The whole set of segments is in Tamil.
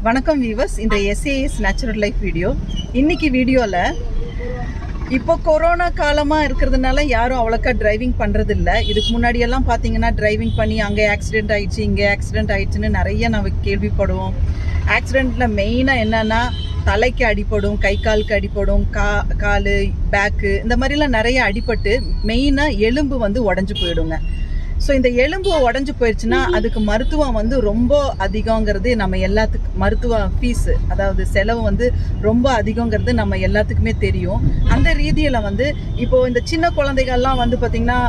வணக்கம் வீவர்ஸ், இந்த SAS நேச்சுரல் லைஃப் வீடியோ. இன்னைக்கு வீடியோவில் இப்போ கொரோனா காலமாக இருக்கிறதுனால யாரும் அவ்வளோக்கா டிரைவிங் பண்ணுறதில்ல. இதுக்கு முன்னாடியெல்லாம் பார்த்தீங்கன்னா டிரைவிங் பண்ணி அங்கே ஆக்சிடெண்ட் ஆகிடுச்சு, இங்கே ஆக்சிடெண்ட் ஆகிடுச்சுன்னு நிறைய நம்ம கேள்விப்படுவோம். ஆக்சிடெண்ட்டில் மெயினாக என்னென்னா தலைக்கு அடிப்படும், கை காலுக்கு அடிப்படும், கால் பேக்கு இந்த மாதிரிலாம் நிறைய அடிபட்டு மெயினாக எலும்பு உடஞ்சி போயிடுங்க. ஸோ இந்த எலும்பு உடஞ்சி போயிடுச்சுன்னா அதுக்கு மருத்துவம் ரொம்ப அதிகங்கிறது நம்ம எல்லாத்துக்கும், மருத்துவ ஃபீஸு அதாவது செலவு ரொம்ப அதிகங்கிறது நம்ம எல்லாத்துக்குமே தெரியும். அந்த ரீதியில் இப்போது இந்த சின்ன குழந்தைகள்லாம் பார்த்திங்கன்னா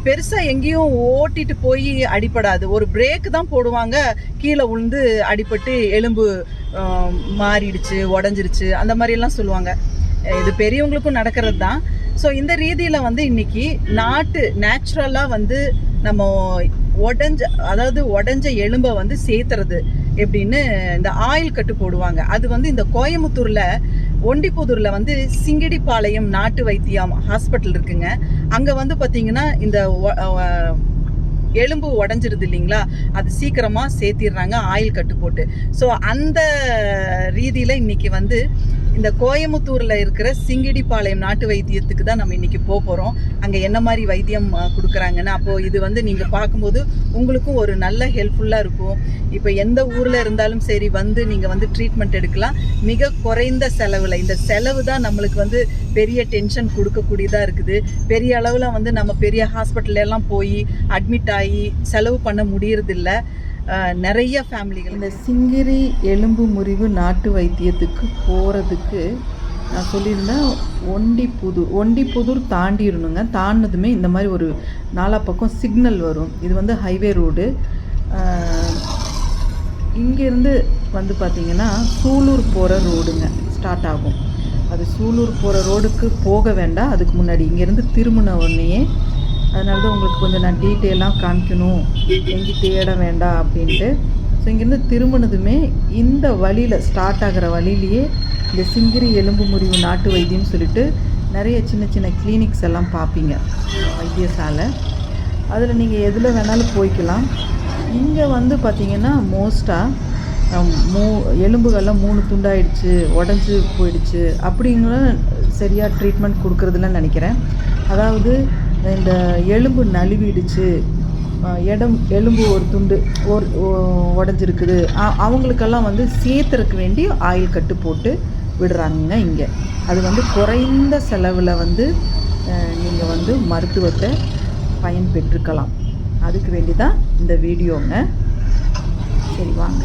பெருசாக எங்கேயும் ஓட்டிட்டு போய் அடிப்படாது, ஒரு பிரேக்கு தான் போடுவாங்க, கீழே விழுந்து அடிபட்டு எலும்பு மாறிடுச்சு, உடஞ்சிருச்சு அந்த மாதிரிலாம் சொல்லுவாங்க. இது பெரியவங்களுக்கும் நடக்கிறது தான். ஸோ இந்த ரீதியில் இன்னைக்கு நேச்சுரலாக நம்ம உடஞ்ச எலும்பை சேர்த்துறது எப்படின்னு இந்த ஆயில் கட்டு போடுவாங்க. அது இந்த கோயம்புத்தூரில் ஒண்டிப்புதூரில் சிங்கிடிப்பாளையம் நாட்டு வைத்தியம் ஹாஸ்பிட்டல் இருக்குங்க. அங்கே பார்த்தீங்கன்னா இந்த எலும்பு உடஞ்சிருது இல்லைங்களா, அது சீக்கிரமாக சேர்த்திடுறாங்க ஆயில் கட்டு போட்டு. ஸோ அந்த ரீதியில் இன்னைக்கு இந்த கோயம்புத்தூரில் இருக்கிற சிங்கிடிப்பாளையம் நாட்டு வைத்தியத்துக்கு தான் நம்ம இன்றைக்கி போகிறோம். அங்கே என்ன மாதிரி வைத்தியம் கொடுக்குறாங்கன்னு அப்போது இது நீங்கள் பார்க்கும்போது உங்களுக்கும் ஒரு நல்ல ஹெல்ப்ஃபுல்லாக இருக்கும். இப்போ எந்த ஊரில் இருந்தாலும் சரி நீங்கள் ட்ரீட்மெண்ட் எடுக்கலாம் மிக குறைந்த செலவில். இந்த செலவு தான் நம்மளுக்கு பெரிய டென்ஷன் கொடுக்கக்கூடியதாக இருக்குது. பெரிய அளவில் நம்ம பெரிய ஹாஸ்பிட்டலெல்லாம் போய் அட்மிட் ஆகி செலவு பண்ண முடியறதில்ல. நிறைய ஃபேமிலிகள் இந்த சிங்கிரி எலும்பு முறிவு நாட்டு வைத்தியத்துக்கு போகிறதுக்கு நான் சொல்லியிருந்தேன் ஒண்டிப்புதூர் தாண்டிடணுங்க. தாண்டினதுமே இந்த மாதிரி ஒரு நாலா பக்கம் சிக்னல் வரும். இது ஹைவே ரோடு. இங்கேருந்து பார்த்திங்கன்னா சூலூர் போகிற ரோடுங்க ஸ்டார்ட் ஆகும். அது சூலூர் போகிற ரோடுக்கு போக வேண்டாம், அதுக்கு முன்னாடி இங்கேருந்து திரும்பின உடனேயே. அதனால தான் உங்களுக்கு கொஞ்சம் நான் டீட்டெயிலாக காமிக்கணும், எங்கேயும் தேட வேண்டாம் அப்படின்ட்டு. ஸோ இங்கேருந்து திரும்பினதுமே இந்த வழியில் ஸ்டார்ட் ஆகிற வழியிலேயே இந்த சிங்கிரி எலும்பு முறிவு நாட்டு வைத்தியம்னு சொல்லிட்டு நிறைய சின்ன சின்ன கிளினிக்ஸ் எல்லாம் பார்ப்பீங்க, வைத்தியசாலை. அதில் நீங்கள் எதில் வேணாலும் போய்க்கலாம். இங்கே பார்த்திங்கன்னா மோஸ்ட்டாக எலும்புகள்லாம் 3 துண்டாயிடுச்சு, உடஞ்சி போயிடுச்சு அப்படிங்கிற சரியாக ட்ரீட்மெண்ட் கொடுக்குறதுலன்னு நினைக்கிறேன். அதாவது இந்த எலும்பு நழுவிடுச்சு, எலும்பு ஒரு துண்டு உடஞ்சிருக்குது, அவங்களுக்கெல்லாம் சேர்த்துறக்கு வேண்டி ஆயில் கட்டு போட்டு விடுறாங்க இங்கே. அது குறைந்த செலவில் நீங்கள் மருத்துவத்தை பயன்பெற்றுக்கலாம். அதுக்கு வேண்டி தான் இந்த வீடியோங்க. சரி வாங்க.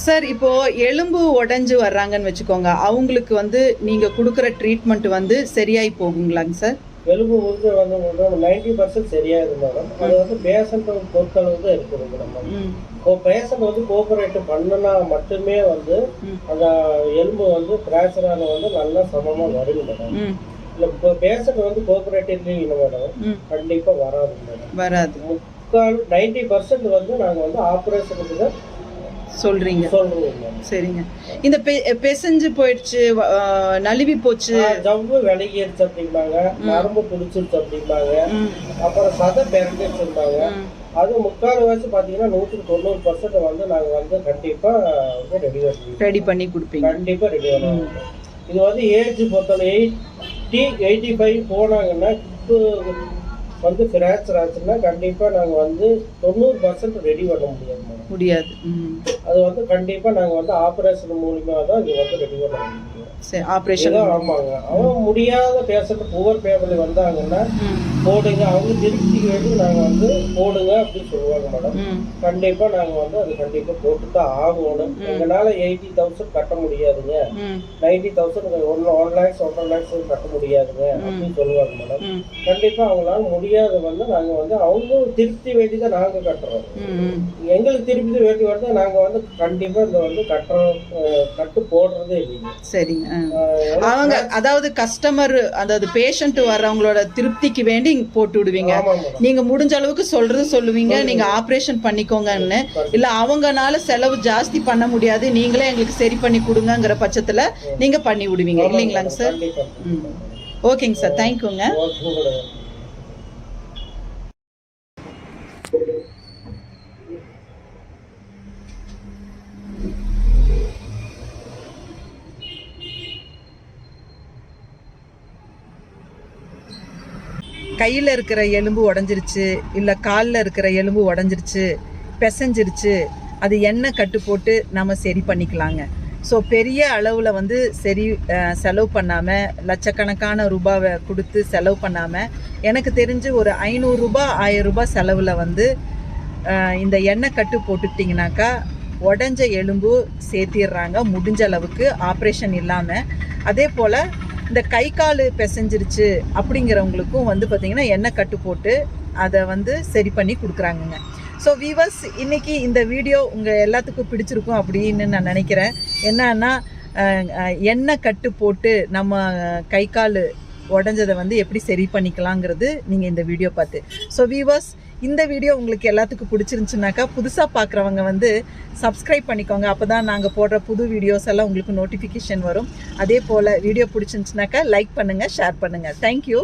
சார், இப்போது எலும்பு உடஞ்சி வர்றாங்கன்னு வச்சுக்கோங்க, அவங்களுக்கு நீங்கள் கொடுக்குற ட்ரீட்மெண்ட் சரியாகி போகுங்களாங்க சார்? எலும்பு முறிஞ்சு 90% சரியாகுது மேடம். அது பேஷண்ட் பொறுத்தளவு தான் இருக்குது. நம்ம பேஷண்ட் கோஆபரேட் பண்ணனா மட்டுமே அந்த எலும்பு ஃப்ராக்சரான நல்லா சமமாக வருது மேடம். இல்லை இப்போ பேஷண்ட் கோஆபரேட்டிவ் இல்லை மேடம், கண்டிப்பாக வராது மேடம். வராது. 90% நாங்கள் ஆப்ரேஷனுக்கு தான் சொல்றீங்க. சரிங்க. இந்த பெசஞ்சு போயிடுச்சு, நழுவி போச்சு, ஜவ்வு விலகிடுச்சு அப்படிம்பாங்க, நரம்பு பிடிச்சிருச்சு அப்படிம்பாங்க, அப்புறம் சதை பிறந்துச்சும்பாங்க. அது முக்கால்வாசி பார்த்தீங்கன்னா 190% நாங்கள் கண்டிப்பா ரெடி பண்ணி கொடுப்பீங்க. கண்டிப்பா ரெடி பண்ணுவோம். இது ஏஜ் பொறுத்தவரை 80-85 போனாங்கன்னா இப்போ ஃப்ராக்சர் ஆச்சுன்னா கண்டிப்பாக நாங்கள் 90% ரெடி பண்ண முடியாது. அது கண்டிப்பாக நாங்கள் ஆப்ரேஷன் மூலியமாக தான் இது ரெடி பண்ண முடியும். ஆப்ரேஷன். ஆமாங்க. அவங்க முடியாத பேஷண்ட் புவர் ஃபேமிலி வந்தாங்கன்னா போடுங்க, அவங்க திருப்தி வேண்டி நாங்கள் போடுங்க அப்படின்னு சொல்லுவாங்க மேடம். கண்டிப்பாக நாங்கள் அது கண்டிப்பாக போட்டு தான் ஆகணும். எங்களால் 80,000 கட்ட முடியாதுங்க, 90,000 1 lakhs 1.5 lakhs கட்ட முடியாதுங்க அப்படின்னு சொல்லுவாங்க மேடம். கண்டிப்பாக அவங்களால முடியாத நாங்கள் அவங்க திருப்தி வேண்டி தான் நாங்கள் கட்டுறோம். எங்களுக்கு திருப்தி வேண்டி நாங்கள் கண்டிப்பாக இந்த கட்டு போடுறதே இல்லைங்க. சரிங்க. அவங்க அதாவது கஸ்டமர் அதாவது பேஷண்ட் வர்றவங்களோட திருப்திக்கு வேண்டி போட்டு விடுவீங்க. நீங்க முடிஞ்ச அளவுக்கு சொல்லுவீங்க நீங்க ஆப்ரேஷன் பண்ணிக்கோங்கன்னு. இல்ல அவங்கனால செலவு ஜாஸ்தி பண்ண முடியாது, நீங்களே எங்களுக்கு சரி பண்ணி கொடுங்கிற பட்சத்துல நீங்க பண்ணி விடுவீங்க இல்லைங்களாங்க சார்? ஓகேங்க சார், தேங்க்யூங்க. கையில் இருக்கிற எலும்பு உடஞ்சிருச்சு, இல்லை காலில் இருக்கிற எலும்பு உடஞ்சிருச்சு, பிசைஞ்சிருச்சு, அது எண்ணெய் கட்டு போட்டு நம்ம சரி பண்ணிக்கலாங்க. ஸோ பெரிய அளவில் வந்து செலவு பண்ணாமல், லட்சக்கணக்கான ரூபாவை கொடுத்து செலவு பண்ணாமல், எனக்கு தெரிஞ்சு ஒரு 500 ரூபா 1000 ரூபாய் செலவில் வந்து இந்த எண்ணெய் கட்டு போட்டுக்கிட்டிங்கனாக்கா உடஞ்ச எலும்பு சேர்த்திடுறாங்க முடிஞ்ச அளவுக்கு ஆப்ரேஷன் இல்லாமல். அதே போல் இந்த கை கால் பிசைஞ்சிருச்சு அப்படிங்கிறவங்களுக்கும் வந்து பார்த்திங்கன்னா எண்ணெய் கட்டு போட்டு அதை வந்து சரி பண்ணி கொடுக்குறாங்கங்க. ஸோ வீவர்ஸ், இன்றைக்கி இந்த வீடியோ உங்கள் எல்லாத்துக்கும் பிடிச்சிருக்கும் அப்படின்னு நான் நினைக்கிறேன். என்னன்னா எண்ணெய் கட்டு போட்டு நம்ம கை கால் உடஞ்சதை வந்து எப்படி சரி பண்ணிக்கலாங்கிறது நீங்கள் இந்த வீடியோ பார்த்து. ஸோ வீவர்ஸ், இந்த வீடியோ உங்களுக்கு எல்லாத்துக்கும் பிடிச்சிருந்துச்சுனாக்கா புதுசாக பார்க்குறவங்க வந்து சப்ஸ்கிரைப் பண்ணிக்கோங்க. அப்போ தான் நாங்கள் போடுற புது வீடியோஸ் எல்லாம் உங்களுக்கு நோட்டிஃபிகேஷன் வரும். அதே போல் வீடியோ பிடிச்சிருந்துச்சுனாக்கா லைக் பண்ணுங்கள், ஷேர் பண்ணுங்கள். தேங்க்யூ.